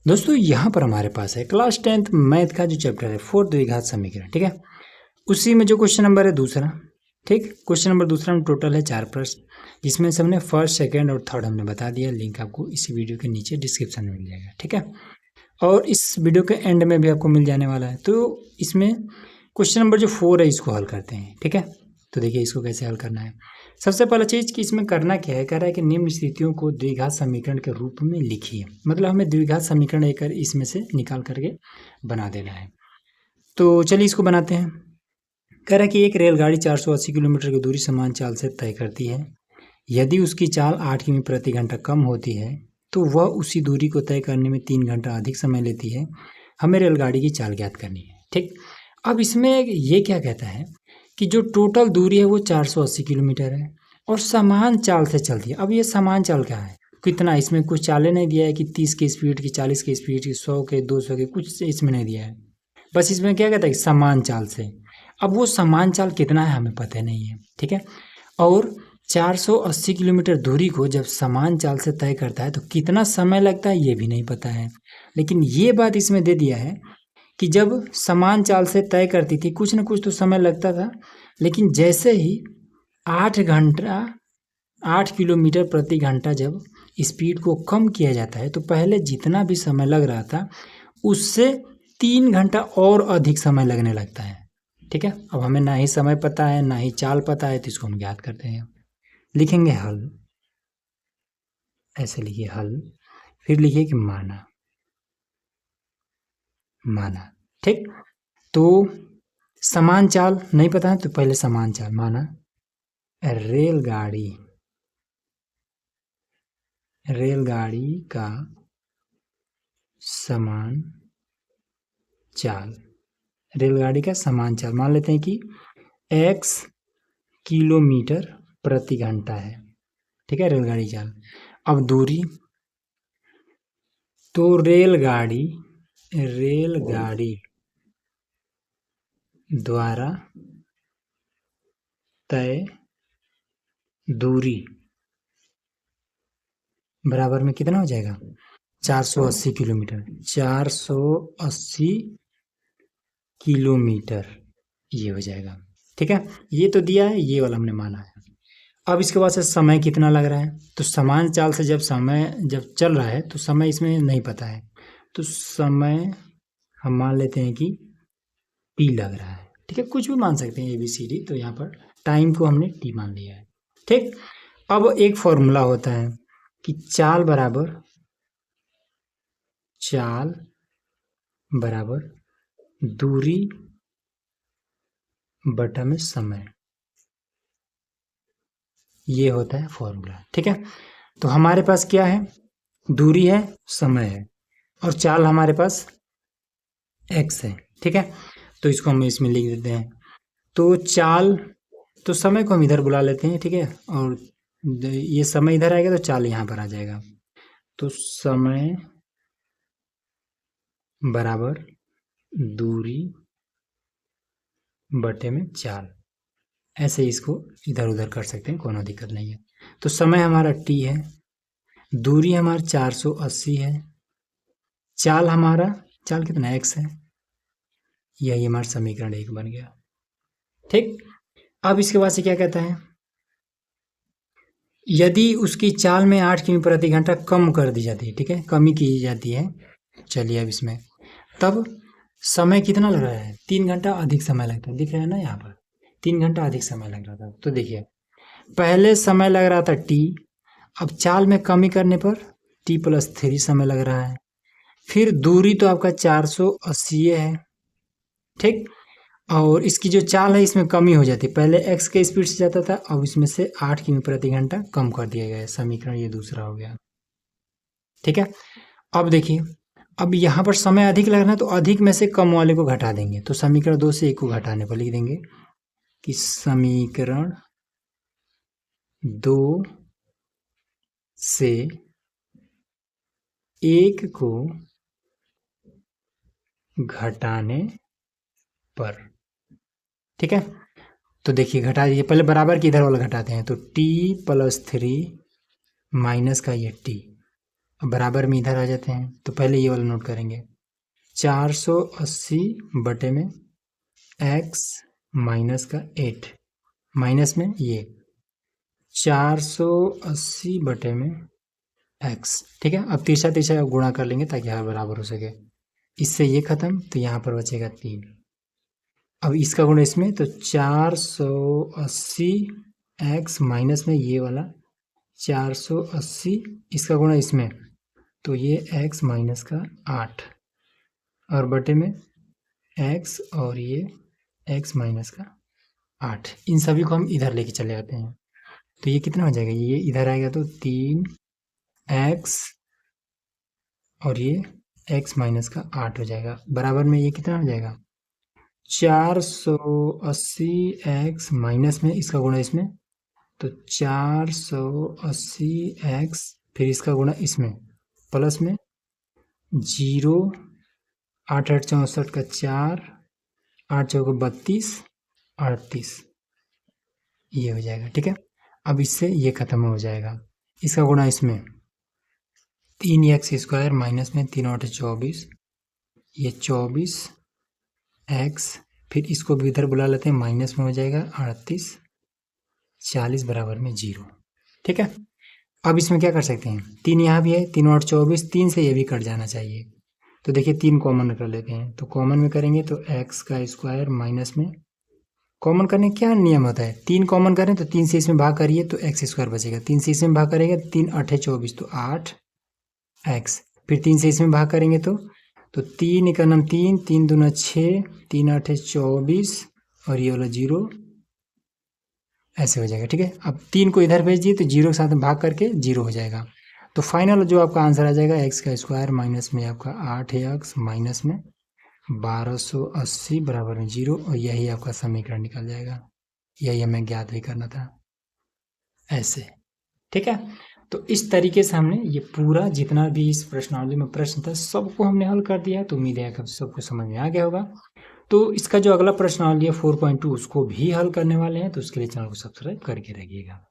दोस्तों यहाँ पर हमारे पास है क्लास 10th मैथ का जो चैप्टर है फोर्थ द्विघात समीकरण। ठीक है, उसी में जो क्वेश्चन नंबर है दूसरा। ठीक, क्वेश्चन नंबर दूसरा में टोटल है 4 प्रश्न, जिसमें से हमने फर्स्ट, सेकंड और थर्ड हमने बता दिया। लिंक आपको इसी वीडियो के नीचे डिस्क्रिप्शन में मिल जाएगा। ठीक है, और इस वीडियो के एंड में भी आपको मिल जाने वाला है। तो इसमें क्वेश्चन नंबर जो 4 है इसको हल करते हैं। ठीक है, तो देखिए इसको कैसे हल करना है। सबसे पहला चीज़ कि इसमें करना क्या है, कह रहा है कि निम्न स्थितियों को द्विघात समीकरण के रूप में लिखिए। मतलब हमें द्विघात समीकरण एक इसमें से निकाल करके बना देना है। तो चलिए इसको बनाते हैं। कह रहा है कि एक रेलगाड़ी 480 किलोमीटर की दूरी समान चाल से तय करती है। यदि उसकी चाल 8 किमी प्रति घंटा कम होती है तो वह उसी दूरी को तय करने में 3 घंटा अधिक समय लेती है। हमें रेलगाड़ी की चाल ज्ञात करनी है। ठीक, अब इसमें ये क्या कहता है कि जो टोटल दूरी है वो 480 किलोमीटर है और समान चाल से चलती है। अब ये समान चाल क्या है, कितना, इसमें कुछ चालें नहीं दिया है कि 30 की स्पीड की, 40 की स्पीड की, 100 के, 200 के, कुछ इसमें नहीं दिया है। बस इसमें क्या कहता है कि समान चाल से। अब वो समान चाल कितना है हमें पता नहीं है। ठीक है, और 480 किलोमीटर दूरी को जब समान चाल से तय करता है तो कितना समय लगता है ये भी नहीं पता है। लेकिन ये बात इसमें दे दिया है कि जब समान चाल से तय करती थी कुछ ना कुछ तो समय लगता था, लेकिन जैसे ही 8 किलोमीटर प्रति घंटा जब स्पीड को कम किया जाता है तो पहले जितना भी समय लग रहा था उससे 3 घंटा और अधिक समय लगने लगता है। ठीक है, अब हमें ना ही समय पता है ना ही चाल पता है, तो इसको हम ज्ञात करते हैं। लिखेंगे हल, ऐसे लिखिए हल, फिर लिखिए कि माना। ठीक, तो समान चाल नहीं पता है तो पहले समान चाल माना। रेलगाड़ी का समान चाल, रेलगाड़ी का समान चाल मान लेते हैं कि x किलोमीटर प्रति घंटा है। ठीक है, रेलगाड़ी चाल। अब दूरी, तो रेलगाड़ी द्वारा तय दूरी बराबर में कितना हो जाएगा, 480 किलोमीटर। 480 किलोमीटर ये हो जाएगा। ठीक है, ये तो दिया है, ये वाला हमने माना है। अब इसके बाद से समय कितना लग रहा है, तो समान चाल से जब समय जब चल रहा है तो समय इसमें नहीं पता है, तो समय हम मान लेते हैं कि टी लग रहा है। ठीक है, कुछ भी मान सकते हैं ABCD, तो यहाँ पर टाइम को हमने टी मान लिया है। ठीक, अब एक फॉर्मूला होता है कि चाल बराबर दूरी बटा में समय, ये होता है फॉर्मूला। ठीक है, तो हमारे पास क्या है, दूरी है, समय है और चाल हमारे पास x है। ठीक है, तो इसको हम इसमें लिख देते हैं। तो चाल, तो समय को हम इधर बुला लेते हैं। ठीक है, और ये समय इधर आएगा तो चाल यहाँ पर आ जाएगा। तो समय बराबर दूरी बटे में चाल, ऐसे इसको इधर उधर कर सकते हैं, कोनो दिक्कत नहीं है। तो समय हमारा t है, दूरी हमारा 480 है, चाल कितना x है, यही हमारा समीकरण 1 बन गया। ठीक, अब इसके बाद से क्या कहता है, यदि उसकी चाल में 8 किमी प्रति घंटा कम कर दी जाती है। ठीक है, कमी की जाती है। चलिए अब इसमें तब समय कितना लग रहा है, 3 घंटा अधिक समय लगता है। दिख रहा है ना यहाँ पर 3 घंटा अधिक समय लग रहा था। तो देखिए पहले समय लग रहा था t, अब चाल में कमी करने पर t+3 समय लग रहा है। फिर दूरी तो आपका 480 है। ठीक, और इसकी जो चाल है इसमें कमी हो जाती है, पहले x के स्पीड से जाता था, अब इसमें से 8 किमी प्रति घंटा कम कर दिया गया है। समीकरण ये दूसरा हो गया। ठीक है, अब देखिए, अब यहाँ पर समय अधिक लगना है तो अधिक में से कम वाले को घटा देंगे, तो समीकरण 2 से 1 को घटाने पर लिख देंगे कि समीकरण 2 से 1 को घटाने पर। ठीक है, तो देखिए घटा दीजिए, पहले बराबर की इधर वाला घटाते हैं, तो t+3 माइनस का ये t, अब बराबर में इधर आ जाते हैं, तो पहले ये वाला नोट करेंगे 480 बटे में x माइनस का 8 माइनस में ये 480 बटे में x। ठीक है, अब तीसरा तीसरा गुणा कर लेंगे ताकि हर बराबर हो सके। इससे ये खत्म, तो यहाँ पर बचेगा 3। अब इसका गुणा इसमें, तो 480 x माइनस में ये वाला 480, इसका गुणा इसमें, तो ये x माइनस का 8 और बटे में x और ये x माइनस का 8। इन सभी को हम इधर लेके चले आते हैं, तो ये कितना हो जाएगा, ये इधर आएगा तो 3x और ये x माइनस का 8 हो जाएगा। बराबर में ये कितना हो जाएगा 480x माइनस में इसका गुणा इसमें, तो 480x फिर इसका गुणा इसमें प्लस में 0 8 8 64 का 4 8 चौको 32 38 ये हो जाएगा। ठीक है, अब इससे ये खत्म हो जाएगा। इसका गुणा इसमें 3x स्क्वायर माइनस में 3 8 24 ये 24x फिर इसको भी इधर बुला लेते हैं, माइनस में हो जाएगा 38 40 बराबर में 0। ठीक है, अब इसमें क्या कर सकते हैं, 3 यहाँ भी है, 3 8 24 3 से ये भी कट जाना चाहिए, तो देखिए 3 कॉमन कर लेते हैं, तो कॉमन में करेंगे तो x का स्क्वायर माइनस में कॉमन करने क्या नियम होता है, 3 कॉमन करें तो 3 से इसमें भाग करिए तो x स्क्वायर बचेगा, 3 से इसमें भाग करेंगे 3 8 24 तो 8x फिर 3 से इसमें भाग करेंगे तो 3 एक नाम 3 3 दूना 6 3 8 24 और ये वाला 0 ऐसे हो जाएगा। ठीक है, अब 3 को इधर भेज दिए तो 0 के साथ भाग करके 0 हो जाएगा, तो फाइनल जो आपका आंसर आ जाएगा x का स्क्वायर माइनस में आपका 8x माइनस में 1280 बराबर में 0 और यही आपका समीकरण निकल जाएगा। यही हमें ज्ञात भी करना था ऐसे। ठीक है, तो इस तरीके से हमने ये पूरा जितना भी इस प्रश्नावली में प्रश्न था सबको हमने हल कर दिया। तो उम्मीद है कि सबको समझ में आ गया होगा। तो इसका जो अगला प्रश्नावली है 4.2 उसको भी हल करने वाले हैं, तो उसके लिए चैनल को सब्सक्राइब करके रखिएगा।